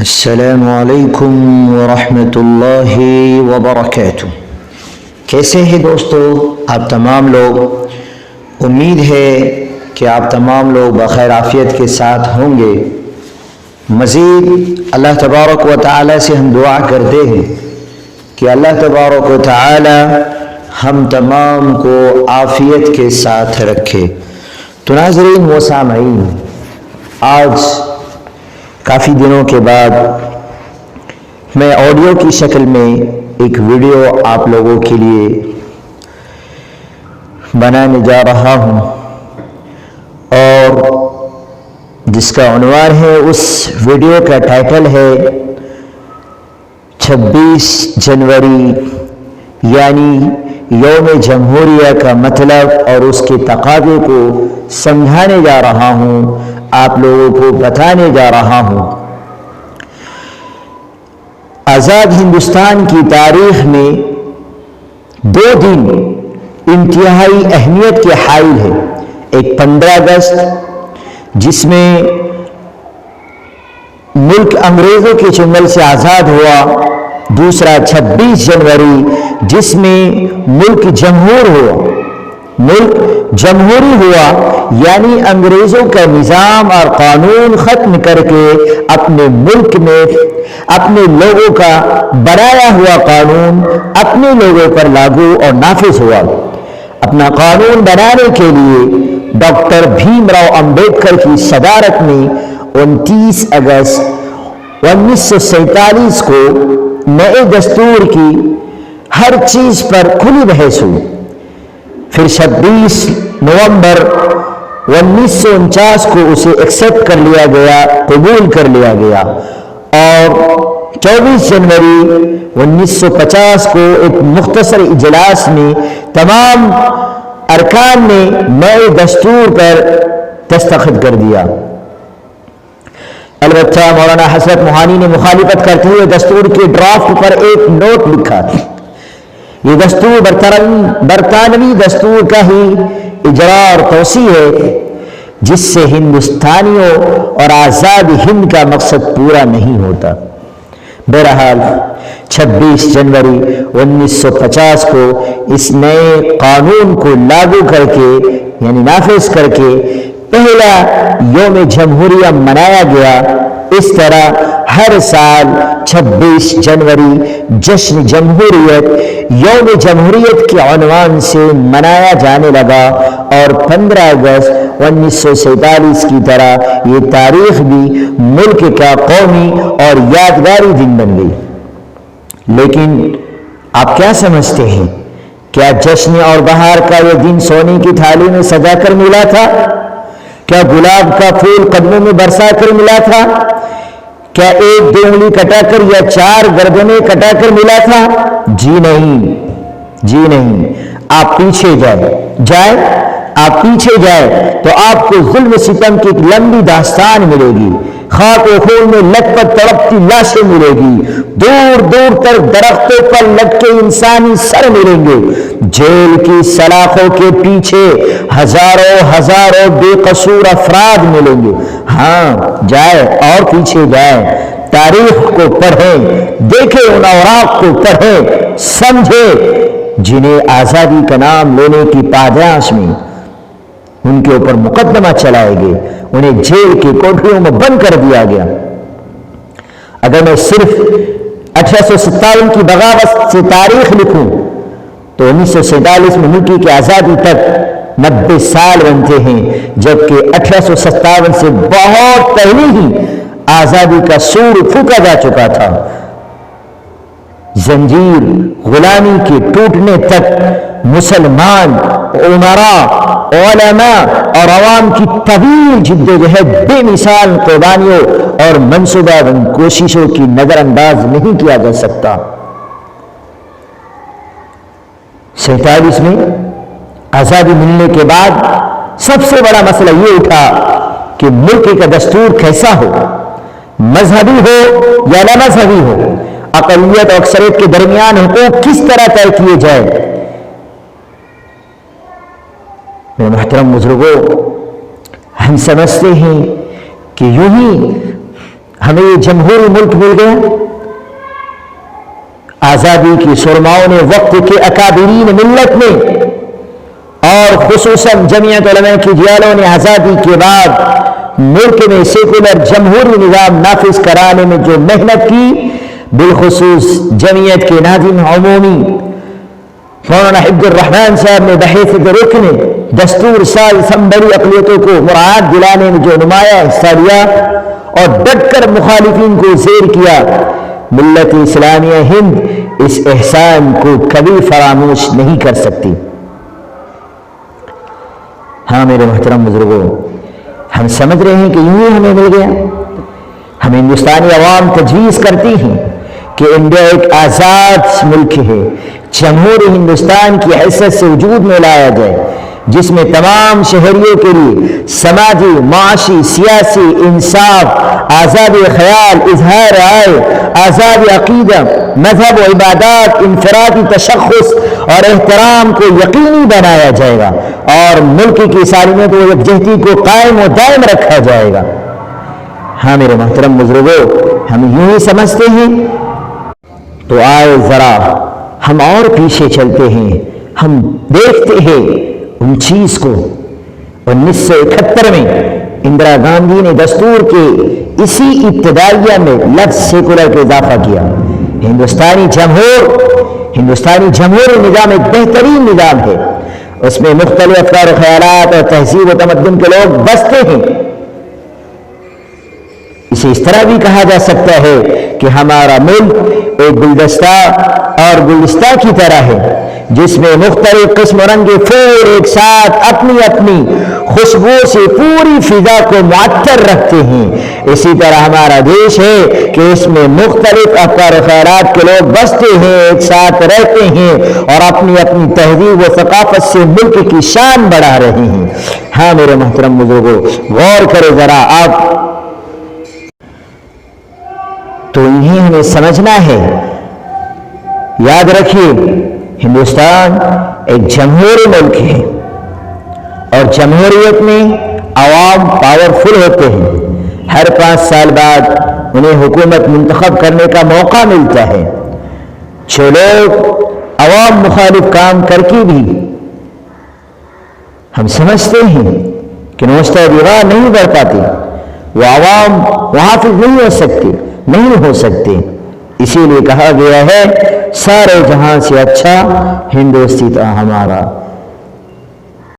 السلام علیکم ورحمۃ اللہ وبرکاتہ۔ کیسے ہیں دوستو آپ تمام لوگ؟ امید ہے کہ آپ تمام لوگ بخیر عافیت کے ساتھ ہوں گے۔ مزید اللہ تبارک و تعالی سے ہم دعا کرتے ہیں کہ اللہ تبارک و تعالی ہم تمام کو عافیت کے ساتھ رکھے۔ تو ناظرین و سامعین، آج کافی دنوں کے بعد میں آڈیو کی شکل میں ایک ویڈیو آپ لوگوں کے لیے بنانے جا رہا ہوں، اور جس کا عنوان ہے، اس ویڈیو کا ٹائٹل ہے 26 جنوری یعنی یوم جمہوریہ کا مطلب اور اس کے تقاضے کو سمجھانے جا رہا ہوں، آپ لوگوں کو بتانے جا رہا ہوں۔ آزاد ہندوستان کی تاریخ میں 2 دن انتہائی اہمیت کے حائل ہے۔ ایک 15 اگست جس میں ملک انگریزوں کے چنگل سے آزاد ہوا، دوسرا 26 جنوری جس میں ملک جمہوری ہوا، یعنی انگریزوں کا نظام اور قانون ختم کر کے اپنے ملک میں اپنے لوگوں کا بنایا ہوا قانون اپنے لوگوں پر لاگو اور نافذ ہوا۔ اپنا قانون بنانے کے لیے ڈاکٹر بھیم راؤ امبیڈکر کی صدارت میں 29 اگست 1947 کو نئے دستور کی ہر چیز پر کھلی بحث ہوئی۔ پھر 26 نومبر 1949 کو اسے ایکسپٹ کر لیا گیا، قبول کر لیا گیا، اور 24 جنوری 1950 کو ایک مختصر اجلاس میں تمام ارکان نے نئے دستور پر دستخط کر دیا۔ البتہ مولانا حسرت موہانی نے مخالفت کرتے ہوئے دستور کے ڈرافٹ پر ایک نوٹ لکھا۔ یہ دستور برطانوی دستور کا ہی اجرا اور توسیع ہے، جس سے ہندوستانیوں اور آزاد ہند کا مقصد پورا نہیں ہوتا۔ بہرحال 26 جنوری 1950 کو اس نئے قانون کو لاگو کر کے یعنی نافذ کر کے پہلا یوم جمہوریہ منایا گیا۔ اس طرح ہر سال 26 جنوری جشن جمہوریت یوم جمہوریت کے عنوان سے منایا جانے لگا، اور 15 اگست 1947 کی طرح یہ تاریخ بھی ملک کا قومی اور یادگاری دن بن گئی۔ لیکن آپ کیا سمجھتے ہیں؟ کیا جشن اور بہار کا یہ دن سونے کی تھالی میں سجا کر ملا تھا؟ کیا گلاب کا پھول قدموں میں برسا کر ملا تھا؟ کیا 1-2 انگلی کٹا کر یا 4 گردنیں کٹا کر ملا تھا؟ جی نہیں۔ آپ پیچھے جائے تو آپ کو ظلم ستم کی ایک لمبی داستان ملے گی۔ خاک و خون میں لت پت تڑپتی لاشیں ملے گی، دور دور تک درختوں پر لٹکے انسانی سر ملیں گے، جیل کی سلاخوں کے پیچھے ہزاروں بے قصور افراد ملیں گے۔ ہاں، جائے اور پیچھے جائے، تاریخ کو پڑھیں، دیکھیں، ان اوراق کو پڑھیں، سمجھیں جنہیں آزادی کا نام لینے کی پاداش میں ان کے اوپر مقدمہ چلائے گئے، انہیں جیل کی کوٹھریوں میں بند کر دیا گیا۔ اگر میں صرف 1857 کی بغاوت سے تاریخ لکھوں تو 1947 میں ملک کی آزادی تک 90 سال بنتے ہیں، جبکہ 1857 سے بہت پہلے ہی آزادی کا سور پھونکا جا چکا تھا۔ زنجیر غلامی کے ٹوٹنے تک مسلمان عمراء، علماء اور عوام کی طویل جدوجہد بے مثال قربانیوں اور منصوبہ بند کوششوں کی نظر انداز نہیں کیا جا سکتا۔ 47 میں آزادی ملنے کے بعد سب سے بڑا مسئلہ یہ اٹھا کہ ملک کا دستور کیسا ہو، مذہبی ہو یا لا مذہبی ہو، اقلیت اور اکثریت کے درمیان حقوق کس طرح طے کیے جائے۔ میرے محترم بزرگوں، ہم سمجھتے ہیں کہ یوں ہی ہمیں یہ جمہوری ملک مل گیا. آزادی کی سرماؤں نے وقت کے اکابرین ملت نے اور خصوصاً جمعیت علماء کی جیالوں نے آزادی کے بعد ملک میں سیکولر جمہوری نظام نافذ کرانے میں جو محنت کی، بالخصوص جمعیت کے ناظم عمومی مولانا عبد الرحمن صاحب نے بحیثیت رکن دستور ساز اسمبلی اقلیتوں کو مراعات دلانے میں جو نمایاں حصہ لیا اور ڈٹ کر مخالفین کو زیر کیا، ملت اسلامیہ ہند اس احسان کو کبھی فراموش نہیں کر سکتی. ہاں میرے محترم بزرگوں، ہم سمجھ رہے ہیں کہ یوں ہی ہمیں مل گیا. ہم ہندوستانی عوام تجویز کرتی ہیں کہ انڈیا ایک آزاد ملک ہے، جمہوری ہندوستان کی حیثیت سے وجود میں لایا جائے، جس میں تمام شہریوں کے لیے سماجی، معاشی، سیاسی انصاف، آزادی خیال، اظہار رائے، آزادی عقیدہ، مذہب و عبادات، انفرادی تشخص اور احترام کو یقینی بنایا جائے گا اور ملک کی سالمیت و یکجہتی کو قائم و دائم رکھا جائے گا. ہاں میرے محترم بزرگوں، ہم یوں ہی سمجھتے ہیں تو آئے ذرا ہم اور پیچھے چلتے ہیں. ہم دیکھتے ہیں ان چیز کو 1971 میں اندرا گاندھی نے دستور کے اسی ابتدائیہ میں لفظ سیکولر کا اضافہ کیا. ہندوستانی جمہوری نظام ایک بہترین نظام ہے. اس میں مختلف افکار و خیالات اور تہذیب و تمدن کے لوگ بستے ہیں. اسے اس طرح بھی کہا جا سکتا ہے کہ ہمارا ملک ایک گلدستہ اور گلدستہ کی طرح ہے، جس میں مختلف قسم و رنگ کے پھول ایک ساتھ اپنی اپنی خوشبو سے پوری فضا کو معطر رکھتے ہیں. اسی طرح ہمارا دیش ہے کہ اس میں مختلف افکار و خیالات کے لوگ بستے ہیں، ایک ساتھ رہتے ہیں اور اپنی اپنی تہذیب و ثقافت سے ملک کی شان بڑھا رہے ہیں. ہاں میرے محترم بزرگوں، غور کرے ذرا آپ، تو انہیں ہمیں سمجھنا ہے. یاد رکھیے، ہندوستان ایک جمہوری ملک ہے اور جمہوریت میں عوام پاورفل ہوتے ہیں. ہر 5 سال بعد انہیں حکومت منتخب کرنے کا موقع ملتا ہے. جو لوگ عوام مخالف کام کر کے بھی ہم سمجھتے ہیں کہ نوشتہ دیوار نہیں بڑھ پاتے، وہ عوام محافظ نہیں ہو سکتے. اسی لیے کہا گیا ہے سارے جہاں سے اچھا ہندوستان ہمارا.